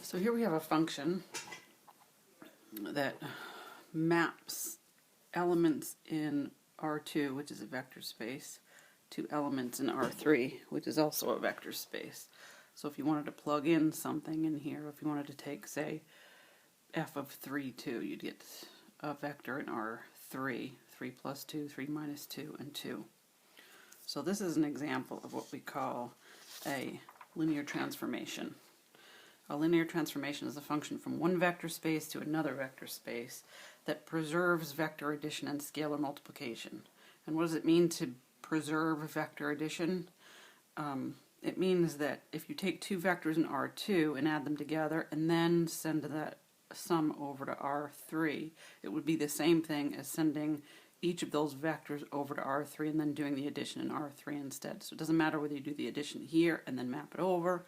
So here we have a function that maps elements in R2, which is a vector space, to elements in R3, which is also a vector space. So if you wanted to plug in something in here, if you wanted to take, say, f of 3, 2, you'd get a vector in R3, 3 plus 2, 3 minus 2, and 2. So this is an example of what we call a linear transformation. A linear transformation is a function from one vector space to another vector space that preserves vector addition and scalar multiplication. And what does it mean to preserve vector addition? It means that if you take two vectors in R2 and add them together and then send that sum over to R3, it would be the same thing as sending each of those vectors over to R3 and then doing the addition in R3 instead. So it doesn't matter whether you do the addition here and then map it over,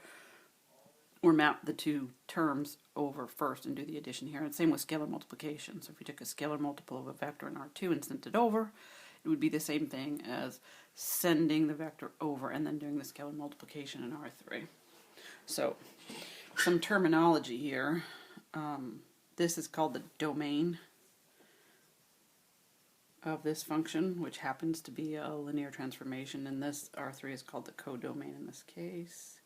or map the two terms over first and do the addition here. And same with scalar multiplication. So if you took a scalar multiple of a vector in R2 and sent it over, it would be the same thing as sending the vector over and then doing the scalar multiplication in R3. So some terminology here. This is called the domain of this function, which happens to be a linear transformation, and this R3 is called the codomain in this case.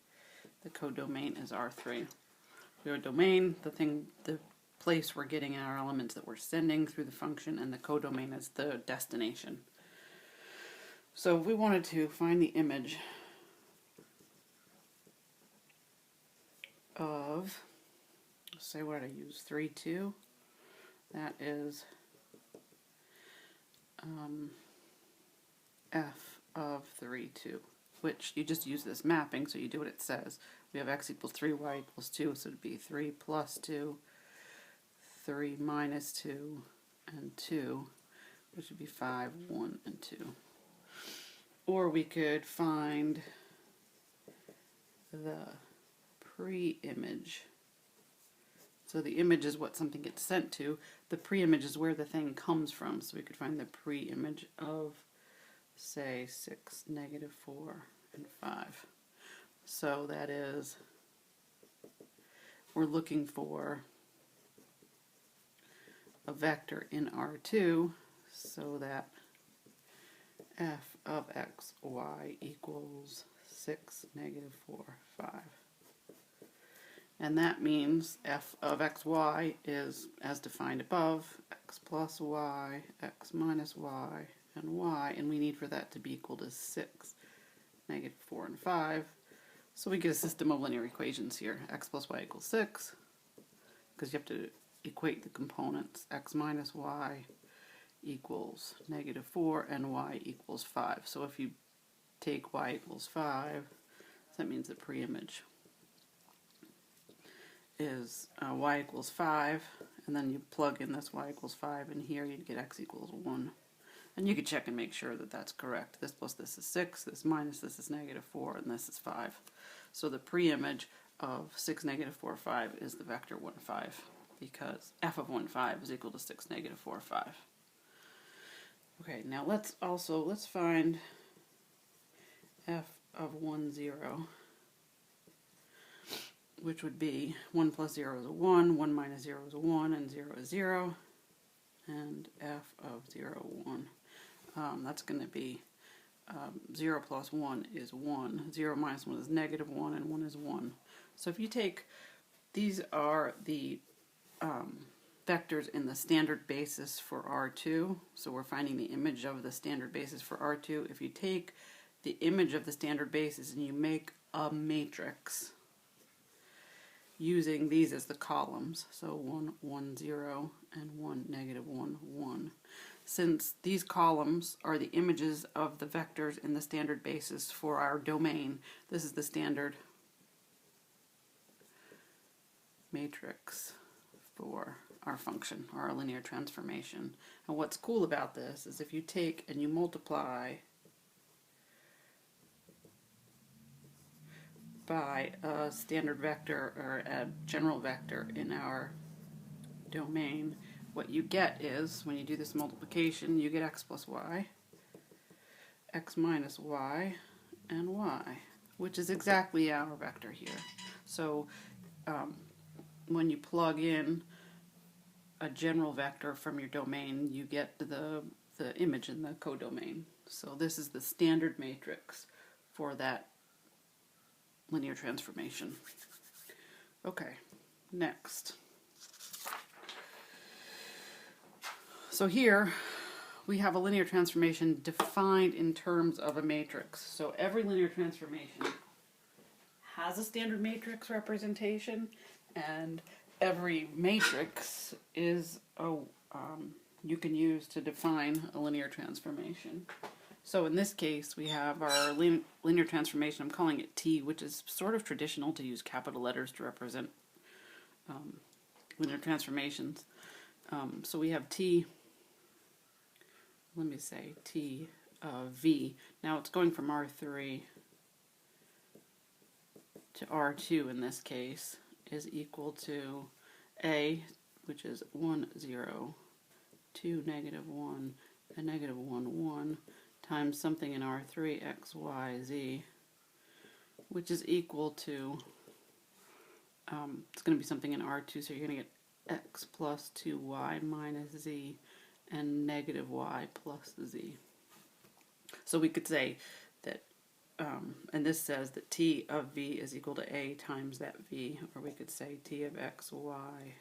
The codomain is R3. We have a domain, the place we're getting our elements that we're sending through the function, and the codomain is the destination. So if we wanted to find the image of, say what did I use, 3, 2, that is f of 3, 2. Which you just use this mapping, so you do what it says. We have x equals 3, y equals 2, so it would be 3 plus 2, 3 minus 2, and 2, which would be 5, 1, and 2. Or we could find the pre-image. So the image is what something gets sent to. The pre-image is where the thing comes from, so we could find the pre-image of, say, 6, negative 4, and 5. So that is, we're looking for a vector in R2 so that f of x, y equals 6, negative 4, 5. And that means f of x, y is, as defined above, x plus y, x minus y, and y, and we need for that to be equal to 6, negative 4, and 5. So we get a system of linear equations here. X plus y equals 6, because you have to equate the components. X minus y equals negative 4, and y equals 5. So if you take y equals 5, that means the pre-image is y equals 5, and then you plug in this y equals 5, and here you'd get x equals 1. And you could check and make sure that that's correct. This plus this is 6, this minus this is negative 4, and this is 5. So the pre-image of 6, negative 4, 5 is the vector 1, 5, because f of 1, 5 is equal to 6, negative 4, 5. Okay, now let's find f of 1, 0, which would be 1 plus 0 is a 1, 1 minus 0 is a 1, and 0 is 0, and f of 0, 1. That's going to be 0 plus 1 is 1, 0 minus 1 is negative 1, and 1 is 1. So if you take, these are the vectors in the standard basis for R2, so we're finding the image of the standard basis for R2. If you take the image of the standard basis and you make a matrix using these as the columns, so 1, 1, 0, and 1, negative 1, 1. Since these columns are the images of the vectors in the standard basis for our domain, this is the standard matrix for our function, or our linear transformation. And what's cool about this is if you take and you multiply by a standard vector or a general vector in our domain, what you get is, when you do this multiplication, you get x plus y, x minus y, and y, which is exactly our vector here. So when you plug in a general vector from your domain, you get the image in the codomain. So this is the standard matrix for that linear transformation. Okay, next. So here we have a linear transformation defined in terms of a matrix. So every linear transformation has a standard matrix representation, and every matrix is you can use to define a linear transformation. So in this case, we have our linear transformation. I'm calling it T, which is sort of traditional to use capital letters to represent linear transformations. So we have T, let me say T V. Now it's going from R3 to R2 in this case, is equal to A, which is 1, 0, 2, negative 1, and negative 1, 1, times something in R3, x, y, z, which is equal to, it's going to be something in R2, so you're going to get x plus 2y minus z, and negative y plus z. So we could say that, and this says that T of v is equal to A times that v, or we could say T of x, y,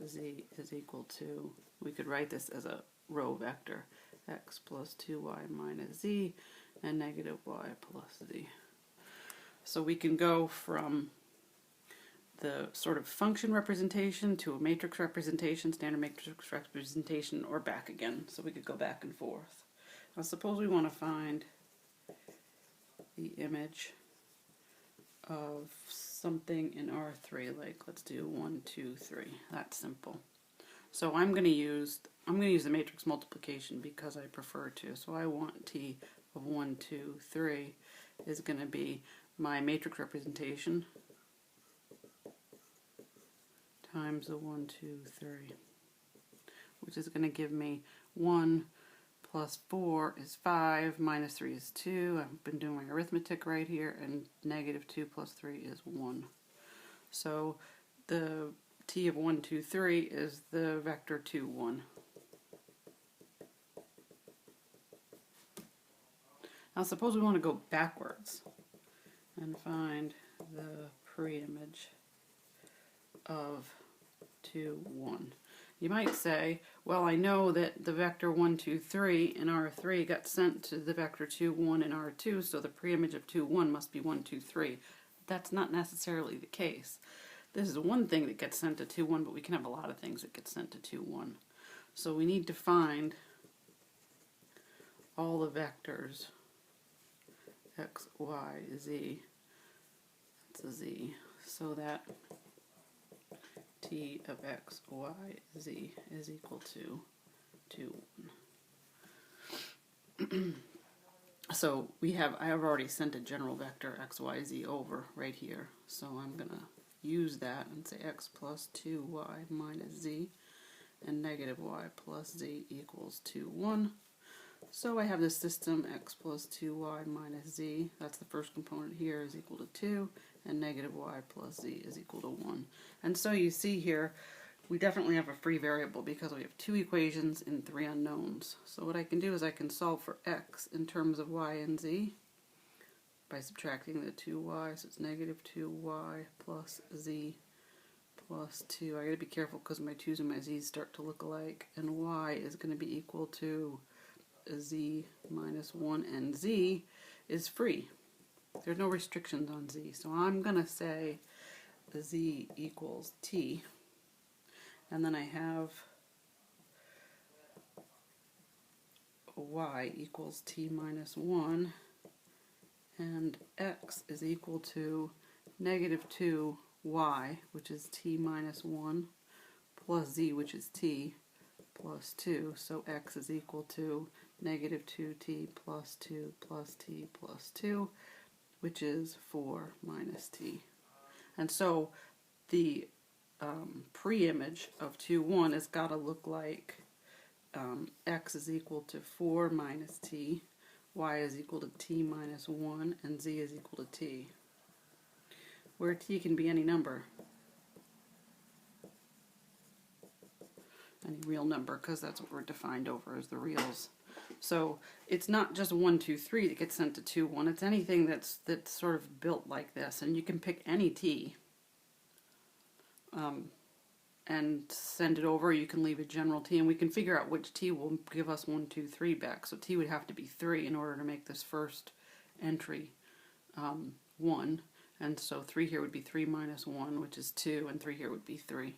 z is equal to, we could write this as a row vector, x plus 2y minus z, and negative y plus z. So we can go from the sort of function representation to a matrix representation, standard matrix representation, or back again. So we could go back and forth. Now suppose we want to find the image of something in R3, like let's do 1, 2, 3. That's simple. So I'm going to use the matrix multiplication because I prefer to. So I want T of 1, 2, 3 is going to be my matrix representation times the 1, 2, 3, which is going to give me 1 plus 4 is 5, minus 3 is 2. I've been doing my arithmetic right here, and negative 2 plus 3 is 1. So the T of 1, 2, 3 is the vector 2, 1. Now suppose we want to go backwards and find the pre-image of 2, 1. You might say, well, I know that the vector 1, 2, 3 in R3 got sent to the vector 2, 1 in R2, so the pre-image of 2, 1 must be 1, 2, 3. That's not necessarily the case. This is one thing that gets sent to 2, 1, but we can have a lot of things that get sent to 2, 1. So we need to find all the vectors x, y, z, that's a z, so that T of x, y, z is equal to 2, 1. So I have already sent a general vector x, y, z over right here. So I'm going to use that and say x plus 2y minus z and negative y plus z equals 2, 1. So I have this system x plus 2y minus z, that's the first component here, is equal to 2, and negative y plus z is equal to 1. And so you see here, we definitely have a free variable because we have 2 equations and 3 unknowns. So what I can do is I can solve for x in terms of y and z by subtracting the 2y, so it's negative 2y plus z plus 2. I gotta be careful because my 2's and my z's start to look alike, and y is going to be equal to z minus 1, and z is free. There's no restrictions on z, so I'm going to say the z equals t, and then I have y equals t minus 1, and x is equal to negative 2y, which is t minus 1, plus z, which is t, plus 2, so x is equal to negative 2t plus 2 plus t plus 2, which is 4 minus t. And so the pre-image of 2, 1 has got to look like x is equal to 4 minus t, y is equal to t minus 1, and z is equal to t, where t can be any number. any real number, because that's what we're defined over as the reals. So it's not just 1, 2, 3 that gets sent to 2, 1. It's anything that's sort of built like this, and you can pick any t and send it over. You can leave a general t, and we can figure out which t will give us 1, 2, 3 back. So t would have to be 3 in order to make this first entry 1. And so 3 here would be 3 minus 1, which is 2, and 3 here would be 3.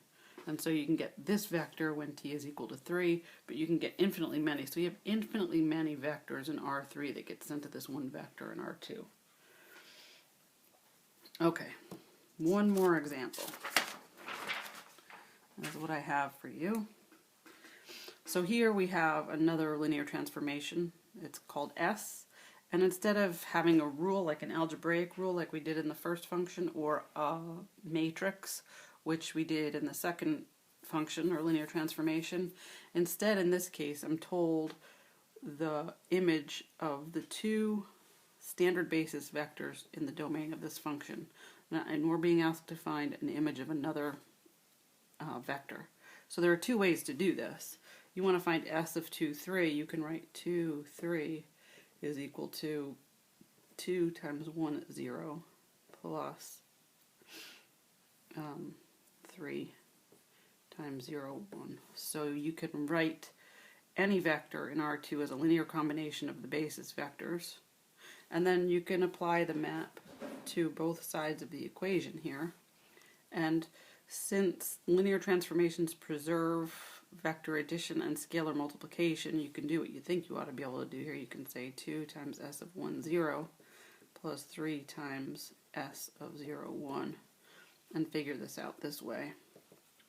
And so you can get this vector when t is equal to 3, but you can get infinitely many. So you have infinitely many vectors in R3 that get sent to this one vector in R2. Okay, one more example. That's what I have for you. So here we have another linear transformation. It's called S. And instead of having a rule, like an algebraic rule like we did in the first function, or a matrix, which we did in the second function, or linear transformation, instead in this case I'm told the image of the two standard basis vectors in the domain of this function. And we're being asked to find an image of another vector. So there are two ways to do this. You want to find S of 2, 3, you can write 2, 3 is equal to 2 times 1, 0, plus 3 times 0, 1. So you can write any vector in R2 as a linear combination of the basis vectors, and then you can apply the map to both sides of the equation here. And since linear transformations preserve vector addition and scalar multiplication, you can do what you think you ought to be able to do here. You can say 2 times s of 1, 0 plus 3 times s of 0, 1, and figure this out this way.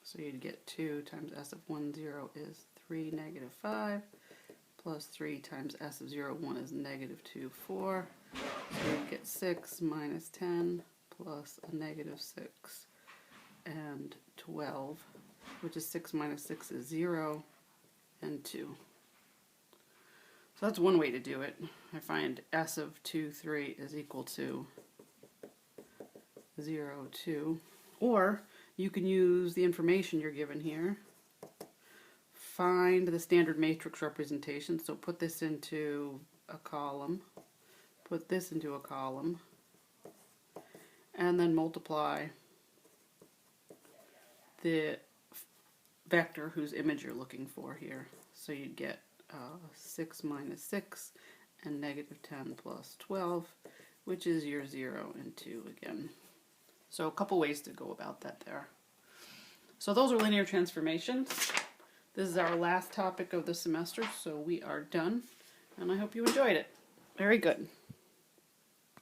So you'd get 2 times s of 1, 0 is 3, negative 5, plus 3 times s of 0, 1 is negative 2, 4. So you'd get 6 minus 10 plus a negative 6 and 12, which is 6 minus 6 is 0 and 2. So that's one way to do it. I find s of 2, 3 is equal to 0, 2. Or you can use the information you're given here. Find the standard matrix representation. So put this into a column. Put this into a column. And then multiply the vector whose image you're looking for here. So you'd get 6 minus 6 and negative 10 plus 12, which is your 0 and 2 again. So a couple ways to go about that there. So those are linear transformations. This is our last topic of the semester, so we are done, and I hope you enjoyed it. Very good.